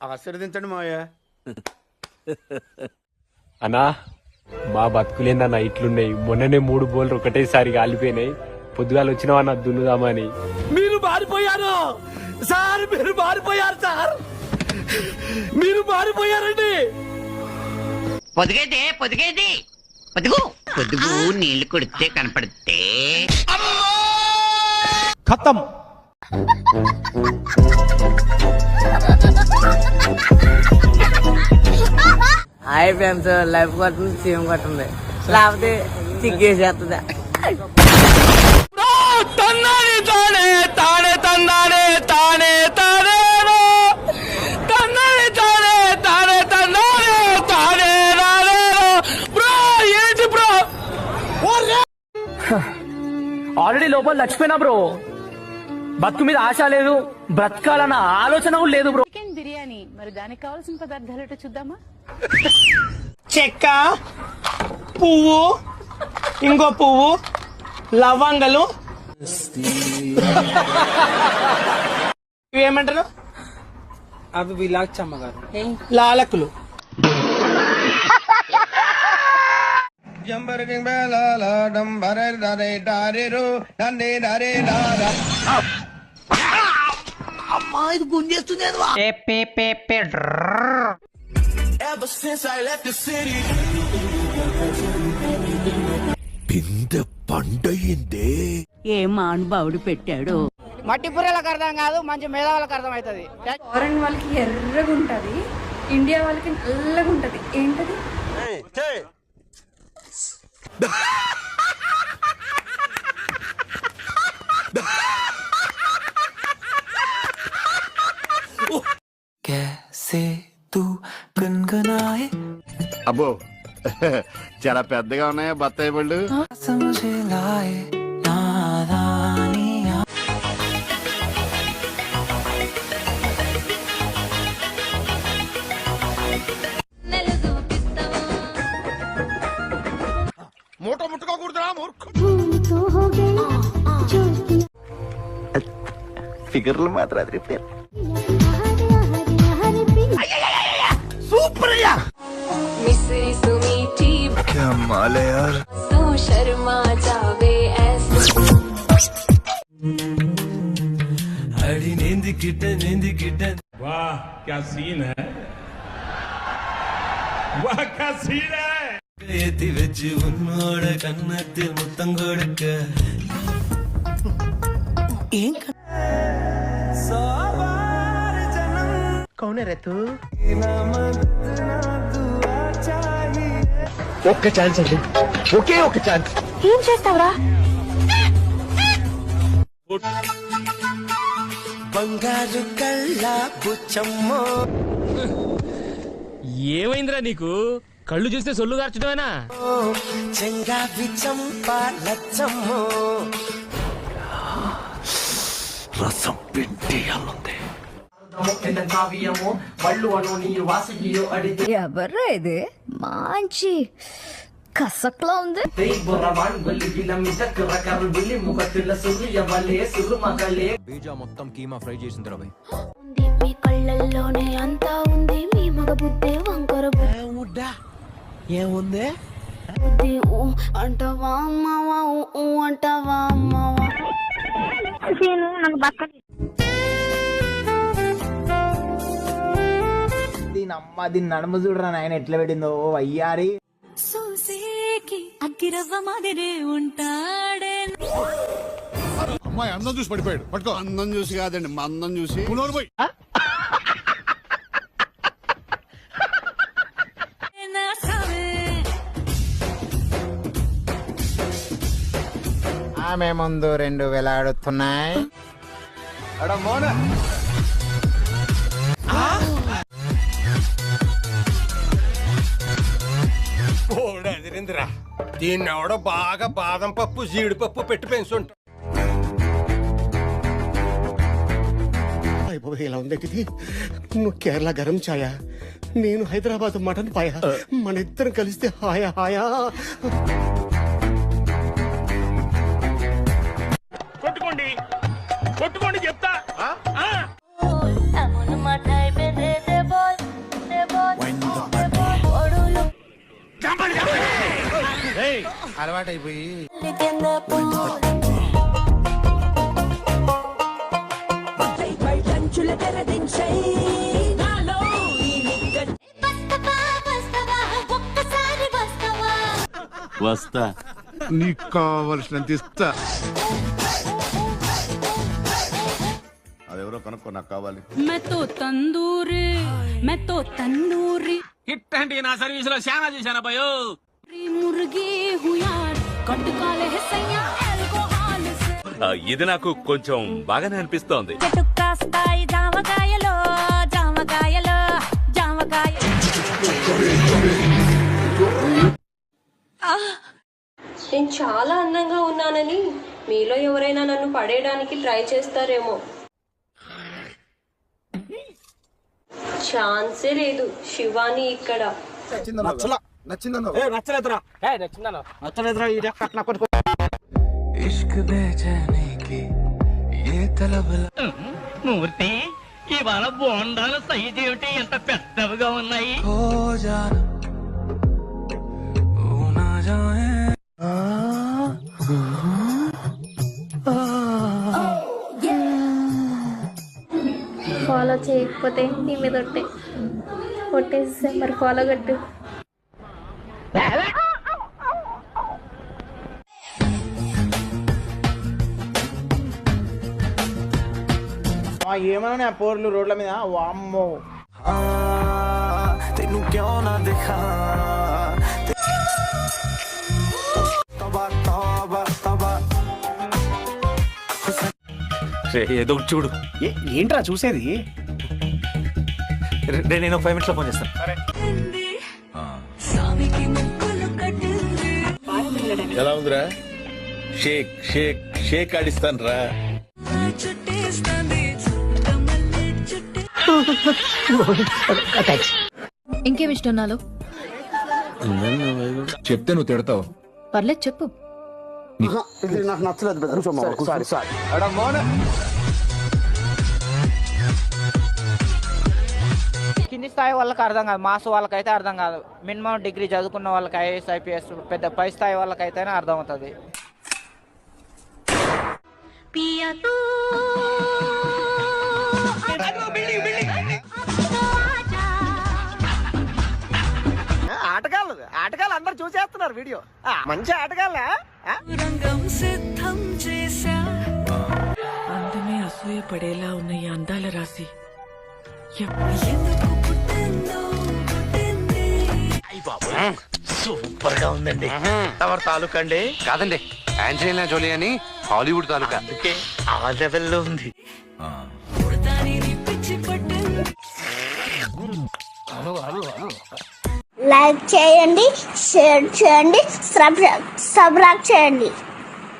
ఆశీర్వదించండి మావయ్య. అన్నా మా బతుకులేందన్న ఇట్లున్నాయి. మొన్ననే 3 బోర్లు ఒకటేసారి కాలిపోయినాయి. పొద్దుగాలు వచ్చినావన్న దున్నుదామని. మీరు మారిపోయారు సార్, మీరు మారిపోయారు సార్, మీరు మారిపోయారండి. పొదిగేది పొదిగేది పొదుగు పొదుగు నీళ్లు కొడితే కనపడితే ఖతం. హాయ్ ఫ్రెండ్స్, లైఫ్ కొట్టింది సీఎం కొట్టింది, లేకపోతే సిగ్గేసేస్తుందా. ఆల్రెడీ లోపల చచ్చిపోయినా బ్రో. బతుకు మీద ఆశ లేదు, బ్రతకాలన్న ఆలోచన కూడా లేదు బ్రో. చికెన్ బిర్యానీ, మరి దానికి కావాల్సిన పదార్థాలు ఏంటో చూద్దామా? చెక్క, పువ్వు, ఇంకో పువ్వు, లవంగలు, ఇవేమంటారు? అవి విలాచమ్మ గారు లాలకులు. అమ్మా ఇది గుంజేస్తుంది. పిందె పండయిందే. ఏ మానుభావుడు పెట్టాడు. మట్టి పుర్రెలకు అర్థం కాదు, మంచి మేధావులకు అర్థం అవుతుంది. ఫారెన్ వాళ్ళకి ఎర్రగా ఉంటది, ఇండియా వాళ్ళకి నల్లగా ఉంటది. ఏంటది? అబ్బో చాలా పెద్దగా ఉన్నాయా బత్తాయి పళ్ళు? మూట ముట్టుకోకూడదురా ఫిగర్లు మాత్రం అది సూపర్ అయ్యా. मिस्री सुमीठी क्या माल है यार. तो शर्मा जावे ऐसे. अड़ी नींद किटन. वाह क्या सीन है, वाह क्या सीन है. ఎత్తి వెచ్చి ఉన్నోడ కన్నెత్తి మొత్తం కొడుక. ఏం కౌనే రేతు. ఒక్క ఛాన్స్ అండి, ఒకే ఒక ఛాన్స్. ఏం చేస్తావురా? బంగారు కళ్ళ బుచ్చమ్మో. ఏమైందిరా నీకు? కళ్ళు చూస్తే సొల్లు గార్చడమేనా? చెంగావి చంప లచ్చమ్మో. రసం పిండి అల్లుంది. ఎవర్రా ఇది? మంచి కసక్లా ఉంది. బీజా మొత్తం కీమా ఫ్రై చేసింది రా. మీ కళ్ళల్లోనే అంతా ఉంది, మీ మగ బుద్ధి వంకర ఏముంది బుద్ధి. అంటావా అమ్మావా, అంటావా అమ్మావా. దీని అమ్మ, దీన్ని నడుము చూడరా నాయన ఎట్లా పెట్టిందో అయ్యారి. సూసేకి అగ్గిరవ్వ మాదిరే ఉంటాడే. అమ్మాయి అందం చూసి పడిపోయాడు. పట్టుకో. అందం చూసి కాదండి, మందం చూసి. పోయి ఆమె ముందు 2 వేలాడుతున్నాయి. ఓడదిరిందిరా. దీన్ని ఎవడో బాగా బాదం పప్పు జీడిపప్పు పెట్టి పెంచుంటా. ఇలా ఉంది. నువ్వు కేరళ గరం ఛాయా, నేను హైదరాబాద్ మటన్ పాయా. మన ఇద్దరం కలిస్తే హాయా హాయా. కొట్టుకోండి చెప్తా. అలవాటైపోయి వస్తా. నీకు కావలసినంత ఇస్తా. అదెవరో కనుక్కో, నాకు కావాలి. తందూరి ఇట్టండి నా సర్వీస్ లో చాలా చేశాను భయో. ముర్గి హుయార్ కట్టుకాలే సయ్యా ఆల్కోహాల్ ఇది నాకు కొంచెం బాగానే అనిపిస్తోంది. కాస్తాయి జామకాయలో జామకాయలో జామకాయ. నేను చాలా అందంగా ఉన్నానని మీలో ఎవరైనా నన్ను పడేయడానికి ట్రై చేస్తారేమో. ఛాన్సే లేదు. శివాని ఇక్కడ. మూర్తి ఇవాళ బోండాల సైజు ఏమిటి ఎంత పెద్దవిగా ఉన్నాయి. ఫాలో చేయకపోతే నీ మీద కొట్టేస్తే మరి ఫాలో కట్టు. ఏమన్నా పోర్లు రోడ్ల మీద వామ్మో. ఏదో ఒకటి చూడు. ఏంట్రా చూసేది? నేను 5 minutes లో ఫోన్ చేస్తాను. ఎలా ఉందిరా? షేక్ షేక్ షేక్ ఆడిస్తాను రా. ఇంకేమి ఇష్టం నాలో? చెప్తే నువ్వు తిడతావు. పర్లేదు చెప్పు. ఇది నాకు నచ్చలేదు. సారీ. కింది స్థాయి వాళ్ళకి అర్థం కాదు, మాస్ వాళ్ళకైతే అర్థం కాదు. మినిమం డిగ్రీ చదువుకున్న వాళ్ళకి ఐఏఎస్ ఐపీఎస్ పెద్ద పై స్థాయి వాళ్ళకైతేనే అర్థం అవుతుంది. ఆటగాళ్ళు అందరు చూసేస్తున్నారు వీడియో. మంచి ఆటగాళ్ళ అందమే అసూయ పడేలా ఉన్న ఈ అందాల రాశి సూపర్ గా ఉందండి. ఎవరి తాలూకా అండి? కాదండి, ఆంజలీనా జోలీ అని హాలీవుడ్ తాలూకా. అందుకే ఆ లెవెల్లో ఉంది. లైక్ చేయండి, షేర్ చేయండి, సబ్స్క్రైబ్ చేయండి.